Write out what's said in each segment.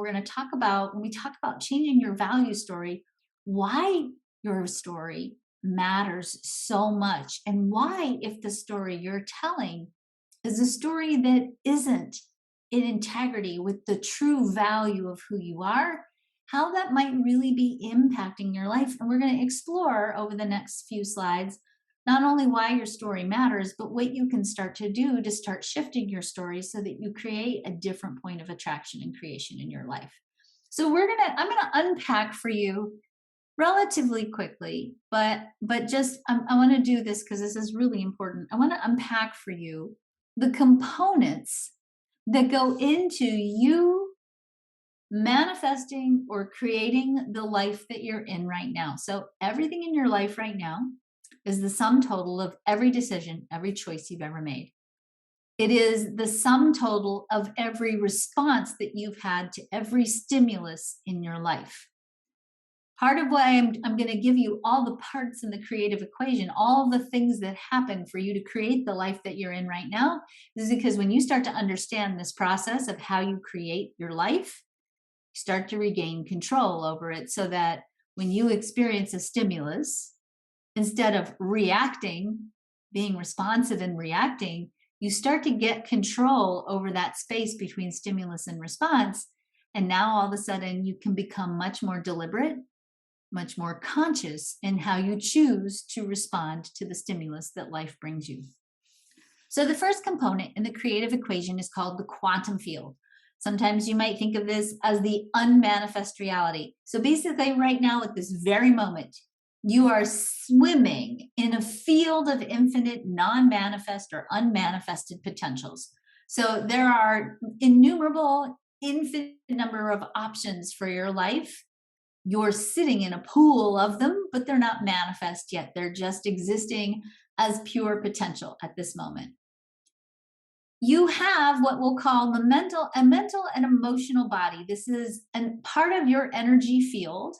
we're going to talk about, when we talk about changing your value story, why your story matters so much, and why, if the story you're telling is a story that isn't in integrity with the true value of who you are, how that might really be impacting your life. And we're going to explore over the next few slides not only why your story matters, but what you can start to do to start shifting your story so that you create a different point of attraction and creation in your life. So I'm gonna unpack for you relatively quickly, but just I want to do this because this is really important. I want to unpack for you the components that go into you manifesting or creating the life that you're in right now. So everything in your life right now is the sum total of every decision, every choice you've ever made. It is the sum total of every response that you've had to every stimulus in your life. Part of why I'm going to give you all the parts in the creative equation, all the things that happen for you to create the life that you're in right now, is because when you start to understand this process of how you create your life, you start to regain control over it, so that when you experience a stimulus, instead of reacting, being responsive and reacting, you start to get control over that space between stimulus and response. And now all of a sudden you can become much more deliberate, much more conscious in how you choose to respond to the stimulus that life brings you. So the first component in the creative equation is called the quantum field. Sometimes you might think of this as the unmanifest reality. So basically, right now, at this very moment, you are swimming in a field of infinite non-manifest or unmanifested potentials. So there are innumerable, infinite number of options for your life. You're sitting in a pool of them, but they're not manifest yet. They're just existing as pure potential at this moment. You have what we'll call a mental and emotional body. This is a part of your energy field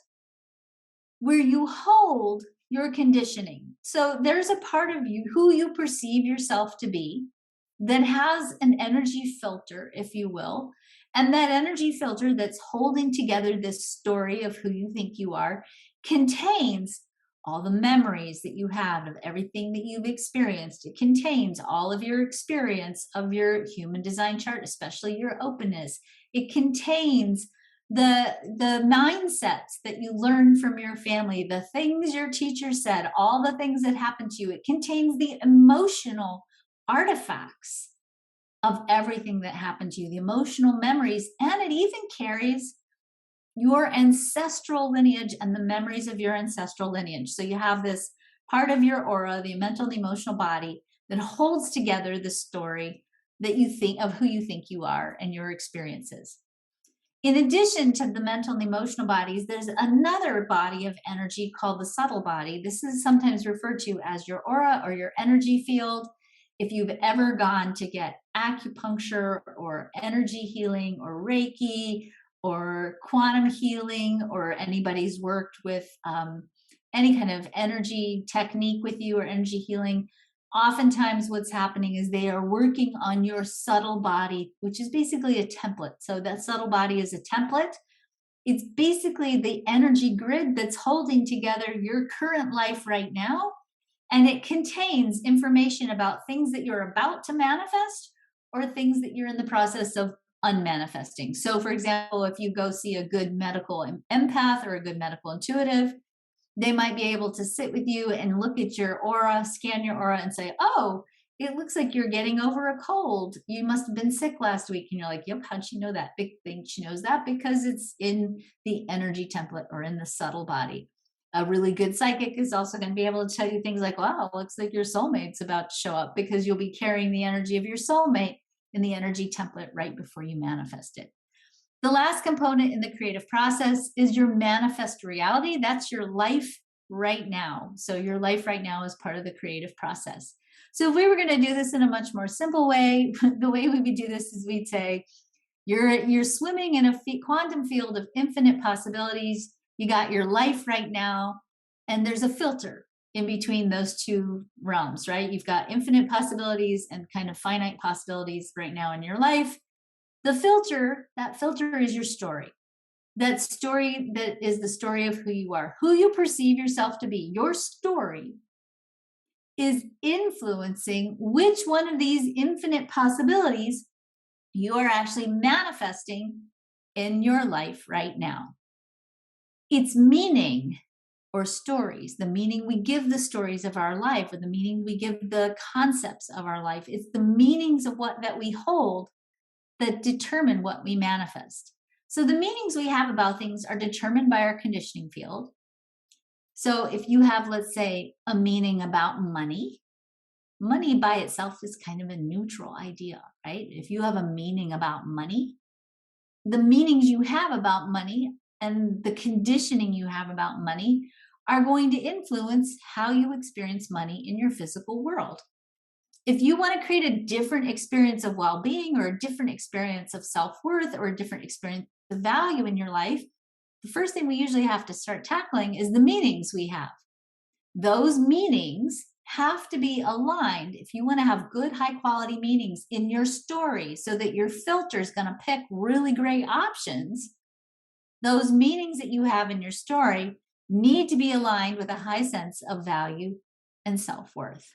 where you hold your conditioning. So there's a part of you, who you perceive yourself to be, that has an energy filter, if you will. And that energy filter that's holding together this story of who you think you are contains all the memories that you have of everything that you've experienced. It contains all of your experience of your human design chart, especially your openness. It contains the mindsets that you learned from your family, the things your teacher said, all the things that happened to you. It contains the emotional artifacts of everything that happened to you, the emotional memories, and it even carries your ancestral lineage and the memories of your ancestral lineage. So you have this part of your aura, the mental and emotional body, that holds together the story that you think of who you think you are and your experiences. In addition to the mental and emotional bodies, there's another body of energy called the subtle body. This is sometimes referred to as your aura or your energy field. If you've ever gone to get acupuncture or energy healing or Reiki or quantum healing, or anybody's worked with any kind of energy technique with you or energy healing, oftentimes what's happening is they are working on your subtle body, which is basically a template. So that subtle body is a template. It's basically the energy grid that's holding together your current life right now. And it contains information about things that you're about to manifest or things that you're in the process of unmanifesting. So for example, if you go see a good medical empath or a good medical intuitive, they might be able to sit with you and look at your aura, scan your aura, and say, oh, it looks like you're getting over a cold. You must have been sick last week. And you're like, yep, how'd she know that? Big thing. She knows that because it's in the energy template or in the subtle body. A really good psychic is also going to be able to tell you things like, wow, it looks like your soulmate's about to show up, because you'll be carrying the energy of your soulmate in the energy template right before you manifest it. The last component in the creative process is your manifest reality. That's your life right now. So your life right now is part of the creative process. So if we were going to do this in a much more simple way, the way we would do this is we'd say, you're swimming in a quantum field of infinite possibilities. You got your life right now, and there's a filter in between those two realms, right? You've got infinite possibilities and kind of finite possibilities right now in your life. That filter is your story. That story that is the story of who you are, who you perceive yourself to be. Your story is influencing which one of these infinite possibilities you are actually manifesting in your life right now. It's meaning or stories, the meaning we give the stories of our life, or the meaning we give the concepts of our life. It's the meanings of what that we hold that determine what we manifest. So the meanings we have about things are determined by our conditioning field. So if you have, let's say, a meaning about money, money by itself is kind of a neutral idea, right? If you have a meaning about money, the meanings you have about money and the conditioning you have about money are going to influence how you experience money in your physical world. If you want to create a different experience of well being, or a different experience of self worth, or a different experience of value in your life, the first thing we usually have to start tackling is the meanings we have. Those meanings have to be aligned if you want to have good, high quality meanings in your story so that your filter is going to pick really great options. Those meanings that you have in your story need to be aligned with a high sense of value and self worth.